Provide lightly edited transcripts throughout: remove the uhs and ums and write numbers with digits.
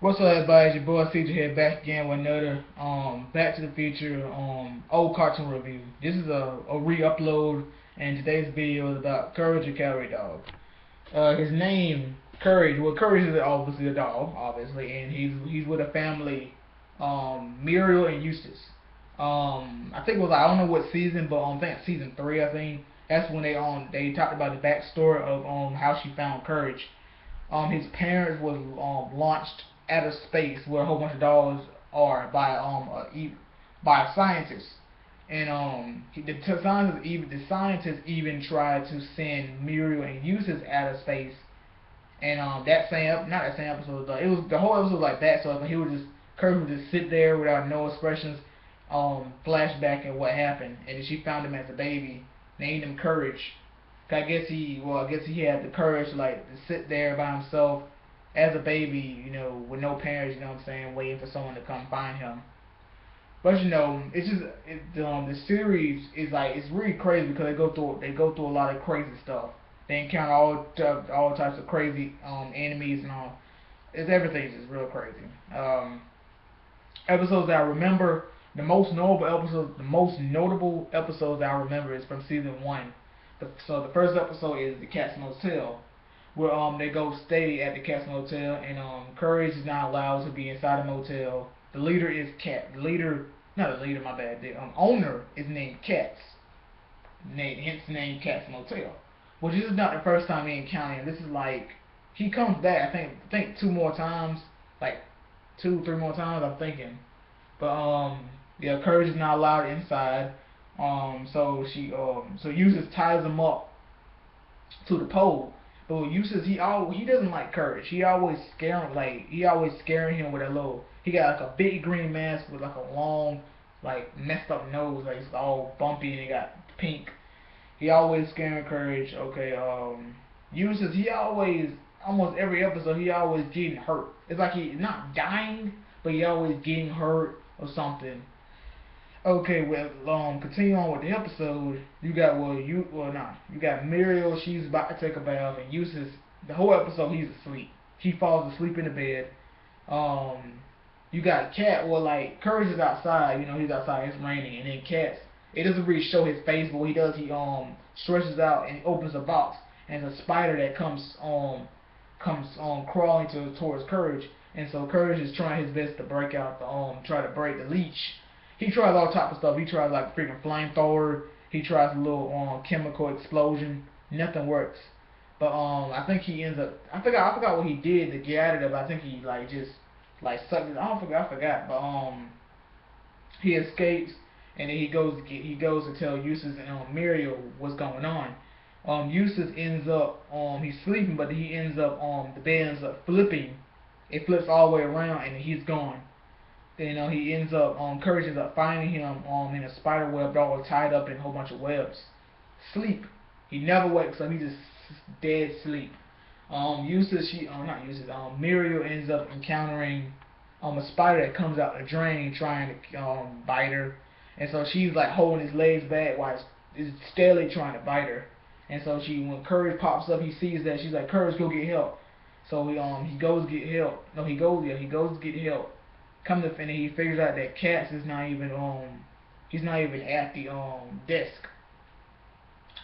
What's up, everybody? It's your boy CJ here, back again with another Back to the Future old cartoon review. This is a re-upload, and today's video is about Courage the Cowardly Dog. His name Courage. Well, Courage is obviously a dog, obviously, and he's with a family, Muriel and Eustace. I think it was I don't know what season, but I think season three. I think that's when they talked about the backstory of how she found Courage. His parents was launched out of space where a whole bunch of dogs are by a scientist, and the scientists even tried to send Muriel and Eustace out of space. And that same not that same episode, it was the whole episode was like that. So he would just Kurt would just sit there without no expressions, flashback and what happened, and then she found him as a baby, named him Courage. I guess he had the courage to sit there by himself as a baby, with no parents, you know what I'm saying, waiting for someone to come find him. But it's just the series is like it's really crazy because they go through a lot of crazy stuff. They encounter all types of crazy enemies and all. It's everything's just real crazy. Episodes that I remember, the most notable episodes that I remember is from season one. So the first episode is the Cat's Motel, where they go stay at the Cat's Motel, and Courage is not allowed to be inside the motel. The leader is Cat. The leader, not the leader, my bad. The owner is named Cats, hence the name Cat's Motel. Which this is not the first time he encountered him. This is like he comes back. I think two more times, like two, three more times. I'm thinking. But yeah, Courage is not allowed inside. So Eustace ties him up to the pole. But with Eustace, he doesn't like Courage. He always scaring him with a little. He got like a big green mask with like a long, like messed up nose, like it's all bumpy and he got pink. He always scaring Courage. Okay, Eustace, he always almost every episode he always getting hurt. It's like he not dying, but he always getting hurt or something. Okay, well, continue on with the episode. You got Muriel. She's about to take a bath, and Eustace. The whole episode, he's asleep. He falls asleep in the bed. Um, you got Cat. Well, like Courage is outside. He's outside. It's raining, and then Cat's. It doesn't really show his face, but what he does, he stretches out and he opens a box, and it's a spider that comes crawling towards Courage, and so Courage is trying his best to break out try to break the leech. He tries all type of stuff. He tries like a freaking flamethrower. He tries a little chemical explosion. Nothing works. But I think he ends up. I forgot what he did to get out of it. But I think he like just like sucked it. I forgot. But he escapes, and then he goes to tell Eustace and Muriel what's going on. Eustace ends up he's sleeping, but he ends up the bed ends up flipping. It flips all the way around, and he's gone. Then he ends up Courage ends up finding him in a spider web, all tied up in a whole bunch of webs. Sleep. He never wakes up. He just dead sleep. Eustace, not Eustace. Muriel ends up encountering a spider that comes out the drain trying to bite her, and so she's like holding his legs back while it's steadily trying to bite her. And so when Courage pops up, he sees that she's like, Courage, go get help. So he goes to get help. No, he goes to get help. Come to finish, he figures out that Cats is not even he's not even at the desk.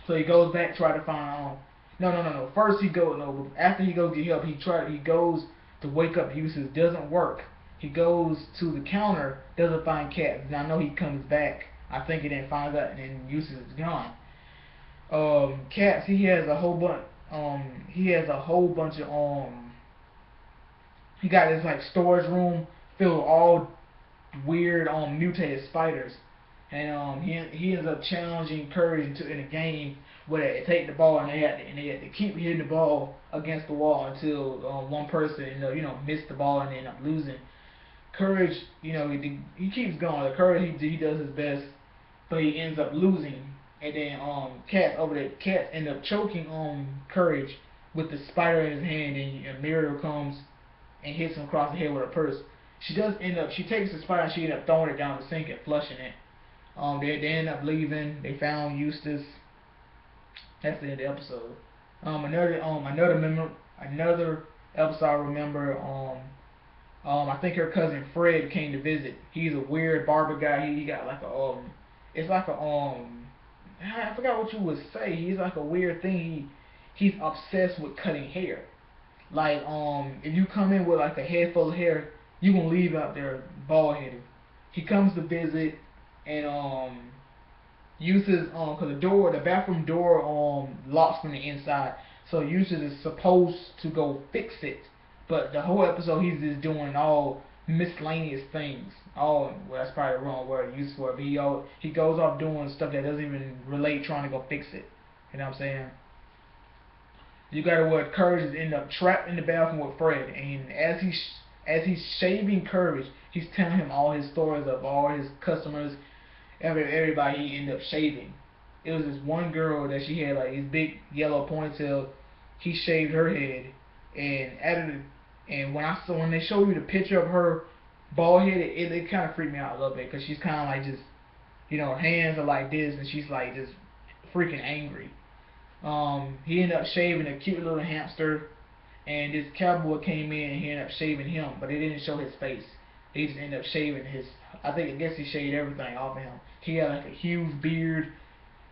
So he goes back try to find no. First he goes no after he goes get help he goes to wake up Eustace, doesn't work. He goes to the counter, doesn't find Cats. And I know he comes back. I think he then finds out and then Eustace is gone. Cats, he has a whole bunch of he got this like storage room filled with all weird mutated spiders, and he ends up challenging Courage in a game where they take the ball and they had to keep hitting the ball against the wall until one person missed the ball and they end up losing. Courage, he keeps going. The Courage he does his best, but he ends up losing. And then Cat end up choking Courage with the spider in his hand, and Muriel comes and hits him across the head with her purse. She takes the spider and she ends up throwing it down the sink and flushing it. They end up leaving. They found Eustace. That's the end of the episode. Another episode I remember. I think her cousin Fred came to visit. He's a weird barber guy. He got like a it's like a I forgot what you would say. He's like a weird thing. He's obsessed with cutting hair. Like if you come in with like a head full of hair, you gonna leave out there bald headed. He comes to visit and uses cause the bathroom door locks from the inside, so uses is supposed to go fix it, but the whole episode he's just doing all miscellaneous things. All well, that's probably the wrong word used for it. But he goes off doing stuff that doesn't even relate, trying to go fix it. You know what I'm saying? You got to what Courage is end up trapped in the bathroom with Fred, and as he's shaving Courage, he's telling him all his stories of all his customers, everybody he ended up shaving. It was this one girl that she had like this big yellow ponytail. He shaved her head, and added and when they show you the picture of her bald headed, it kind of freaked me out a little bit because she's kind of like just her hands are like this, and she's like just freaking angry. He ended up shaving a cute little hamster, and this cowboy came in and he ended up shaving him, but it didn't show his face. He just ended up shaving his. I guess he shaved everything off of him. He had like a huge beard.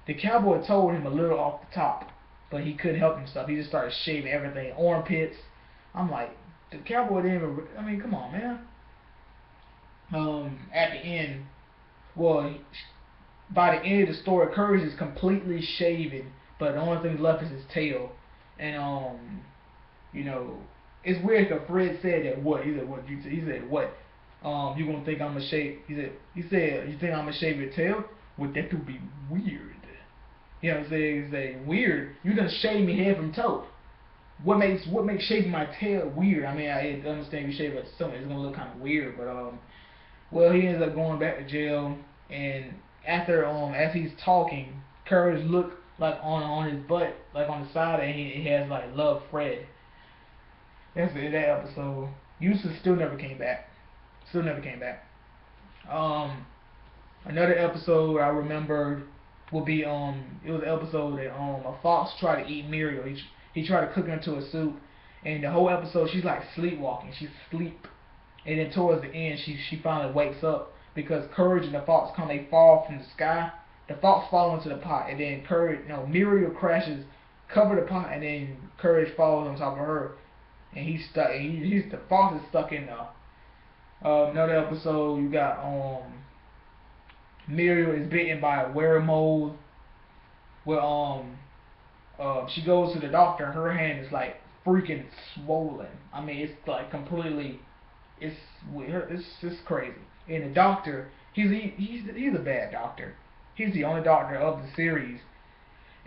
The cowboy told him a little off the top, but he couldn't help himself. He just started shaving everything, armpits. I'm like, the cowboy didn't even. I mean, come on, man. At the end, well, by the end of the story, Courage is completely shaven, but the only thing left is his tail. And you know, it's weird because Fred said that what he said what he said what you gonna think I'm gonna shave? He said you think I'm gonna shave your tail? Well, that could be weird. You know what I'm saying? He said weird. You done shave me head from toe. What makes shaving my tail weird? I mean, I understand you shave it something, it's gonna look kind of weird, but well, he ends up going back to jail, and after as he's talking, Courage look like on his butt, like on the side, and he has like love Fred. That's it. That episode. Eustace still never came back. Still never came back. Another episode I remembered will be it was an episode that a fox tried to eat Muriel. He tried to cook her into a soup, and the whole episode she's like sleepwalking. She's asleep, and then towards the end she finally wakes up because Courage and the fox they fall from the sky. The fox falls into the pot, and then Muriel crashes, cover the pot, and then Courage falls on top of her, and he's stuck. He's the fox is stuck in there. Another episode you got Muriel is bitten by a werewolf. Well, she goes to the doctor. Her hand is like freaking swollen. I mean, it's like completely. It's just crazy. And the doctor, he's a bad doctor. He's the only doctor of the series,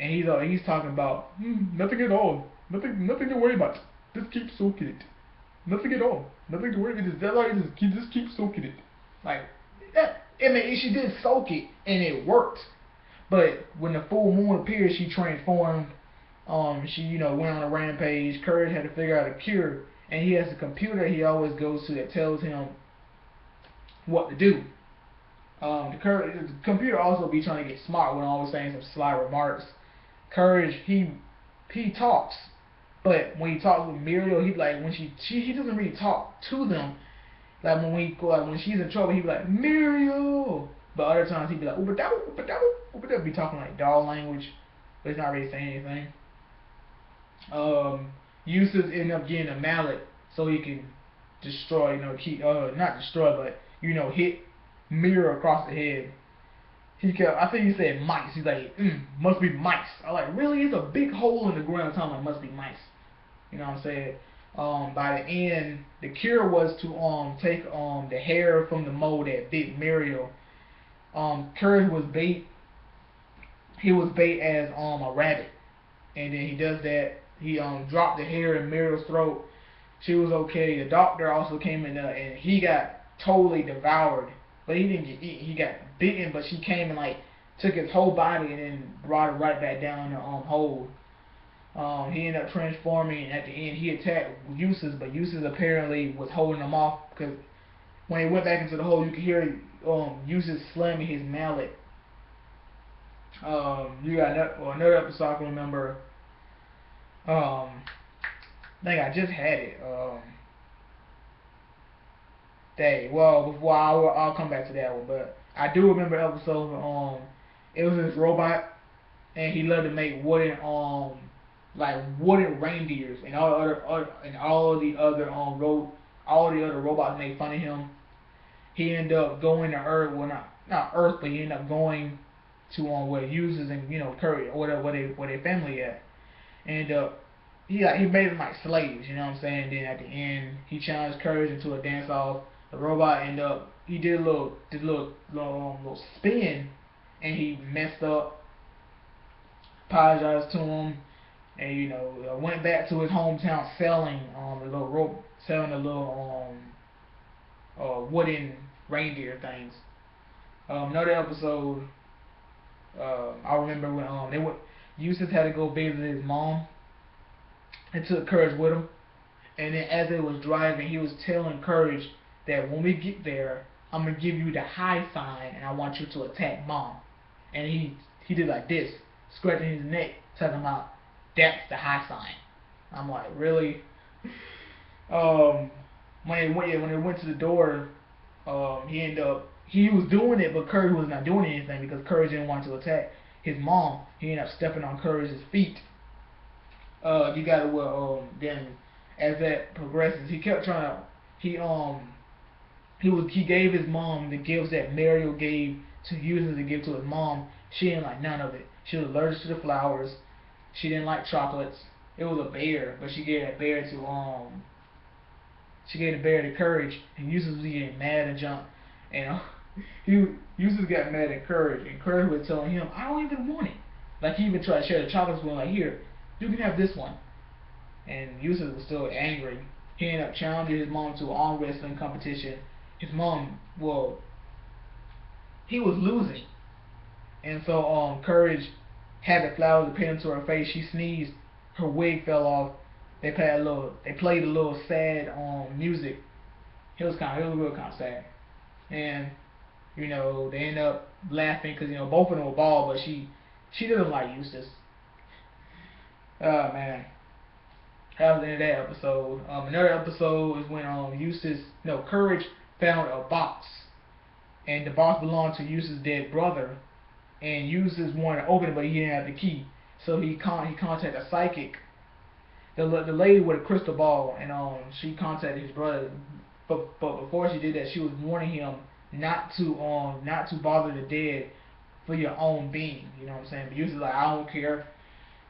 and he's talking about nothing at all, nothing to worry about. Just keep soaking it. Nothing at all. Nothing to worry about. That's all just keep soaking it. Like that. I mean, she did soak it, and it worked. But when the full moon appeared, she transformed. She went on a rampage. Courage had to figure out a cure, and he has a computer he always goes to that tells him what to do. The computer also be trying to get smart when always saying some sly remarks. Courage, he talks, but when he talks with Muriel, he like when he doesn't really talk to them. Like when she's in trouble, he be like Muriel. But other times he'd be like Ubadabu, be talking like doll language, but he's not really saying anything. Eustace ended up getting a mallet so he can destroy, not destroy, but hit Muriel across the head. I think he said mice. He's like, must be mice. I'm like, really? It's a big hole in the ground. Telling like, must be mice. You know what I'm saying? By the end, the cure was to take the hair from the mole that bit Muriel. Courage was bait. He was bait as a rabbit, and then he does that. He dropped the hair in Muriel's throat. She was okay. The doctor also came in there, and he got totally devoured. But he didn't get eaten. He got bitten, but she came and like took his whole body and then brought it right back down in the hole. He ended up transforming, and at the end he attacked Eustace, but Eustace apparently was holding him off because when he went back into the hole, you could hear Eustace slamming his mallet. You got another episode I can remember. I think I just had it. Day. Well, before I'll come back to that one, but I do remember episode. It was this robot, and he loved to make like wooden reindeers, and all the other all the other robots made fun of him. He ended up going to Earth, well not Earth, but he ended up going to where Uses and Curry or where they family at, and he made them like slaves, you know what I'm saying? Then at the end, he challenged Courage into a dance off. The robot ended up he did a little spin, and he messed up. Apologized to him, and went back to his hometown selling the little wooden reindeer things. Another episode, I remember when Eustace had to go visit his mom and took Courage with him. And then as they was driving, he was telling Courage that when we get there, I'm gonna give you the high sign, and I want you to attack Mom. And he did like this, scratching his neck, talking about that's the high sign. I'm like, really? When they went to the door, he was doing it, but Courage was not doing anything because Courage didn't want to attack his mom. He ended up stepping on Courage's feet. You gotta then as that progresses, he kept trying to he gave his mom the gifts that Mario gave to Uses to give to his mom. She didn't like none of it. She was allergic to the flowers. She didn't like chocolates. It was a bear, but she gave the bear to Courage, and Uses was getting mad and jumped. And Uses got mad at Courage, and Courage was telling him, I don't even want it. Like, he even tried to share the chocolates with him, like, here, you can have this one. And Uses was still angry. He ended up challenging his mom to an arm wrestling competition. His mom, he was losing. And so Courage had the flowers pinned to her face. She sneezed. Her wig fell off. They played a little sad music. It was real kind of sad. And they ended up laughing because both of them were bald, but she didn't like Eustace. Oh man, that was the end of that episode. Another episode is when Courage found a box, and the box belonged to Eustace's dead brother, and Eustace wanted to open it, but he didn't have the key, so he contacted a psychic, the lady with a crystal ball, and she contacted his brother, but before she did that, she was warning him not to bother the dead for your own being. You know what I'm saying? But Eustace like, I don't care.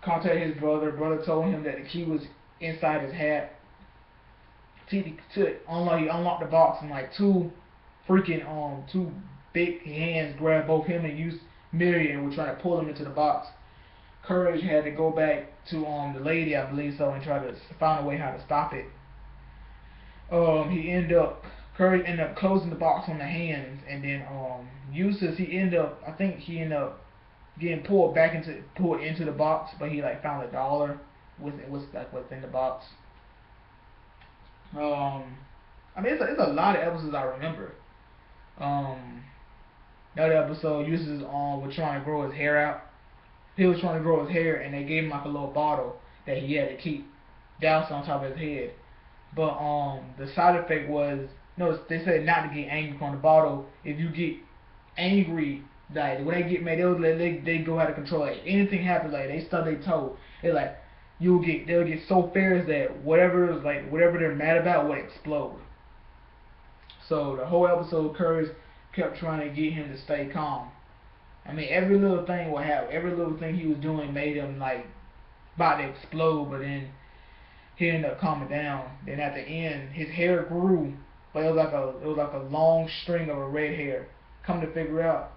Contacted his brother. Brother told him that the key was inside his hat. He unlocked the box, and like two big hands grabbed both him and Mary and were trying to pull him into the box. Courage had to go back to the lady, I believe so, and try to find a way how to stop it. Courage ended up closing the box on the hands, and then Eustace he ended up getting pulled into the box, but he like found $1 within the box. I mean, it's a lot of episodes I remember. Another episode, Eustace was trying to grow his hair out. He was trying to grow his hair, and they gave him like a little bottle that he had to keep doused on top of his head. But the side effect was, they said not to get angry from the bottle. If you get angry, like when they get mad, they go out of control. Like anything happens, like they stub their toe. It's like they'll get so fierce that whatever they're mad about would explode. So the whole episode, Courage kept trying to get him to stay calm. I mean, every little thing would happen. Every little thing he was doing made him like about to explode. But then he ended up calming down. Then at the end, his hair grew, but it was like a long string of a red hair. Come to figure out,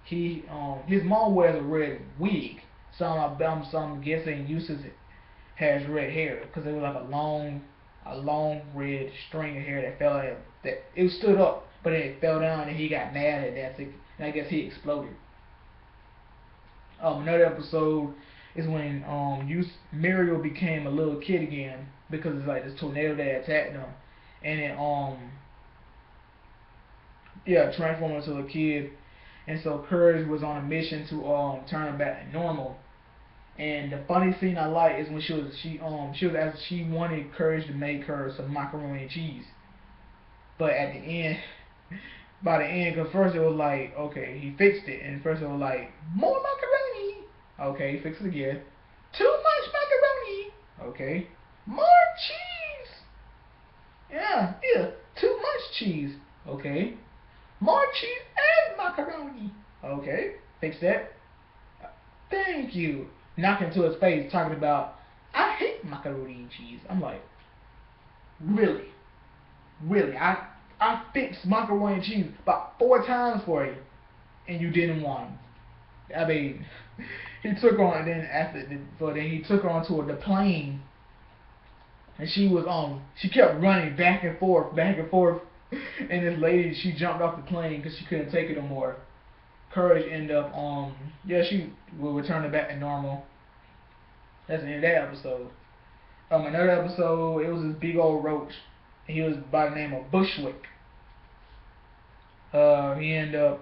his mom wears a red wig, so I'm guessing Eustace has red hair because it was like a long red string of hair that fell out. That it stood up, but then it fell down, and he got mad at that, and I guess he exploded. Another episode is when Mario became a little kid again because it's like this tornado that attacked him, and it transformed into a kid, and so Courage was on a mission to turn him back to normal. And the funny scene I like is when she wanted Courage to make her some macaroni and cheese. But at the end, by the end, because first it was like, okay, he fixed it, and first it was like, more macaroni. Okay, he fixed it again. Too much macaroni. Okay, more cheese. Yeah, too much cheese. Okay, more cheese and macaroni. Okay, fix that. Thank you. Knock into his face, talking about, I hate macaroni and cheese. I'm like, really? Really? I fixed macaroni and cheese about 4 times for you, and you didn't want them. I mean, he took on, and then then he took her onto the plane, and she kept running back and forth, and this lady, she jumped off the plane because she couldn't take it no more. Courage ended up, she will return it back to normal. That's the end of that episode. Another episode, it was this big old roach. He was by the name of Bushwick. He ended up,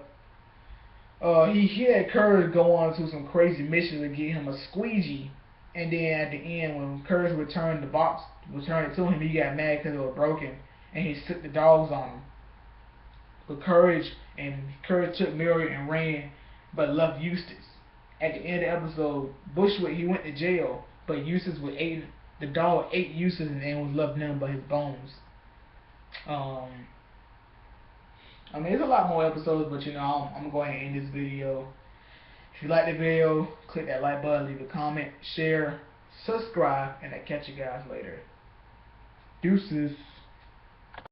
he had Courage go on to some crazy missions to get him a squeegee. And then at the end, when Courage returned it to him, he got mad because it was broken. And he took the dogs on him. But Courage took Mary and ran, but left Eustace. At the end of the episode, Bushwick, he went to jail, but the dog ate Eustace and was left nothing but his bones. I mean, there's a lot more episodes, but I'm gonna go ahead and end this video. If you like the video, click that like button, leave a comment, share, subscribe, and I'll catch you guys later. Deuces.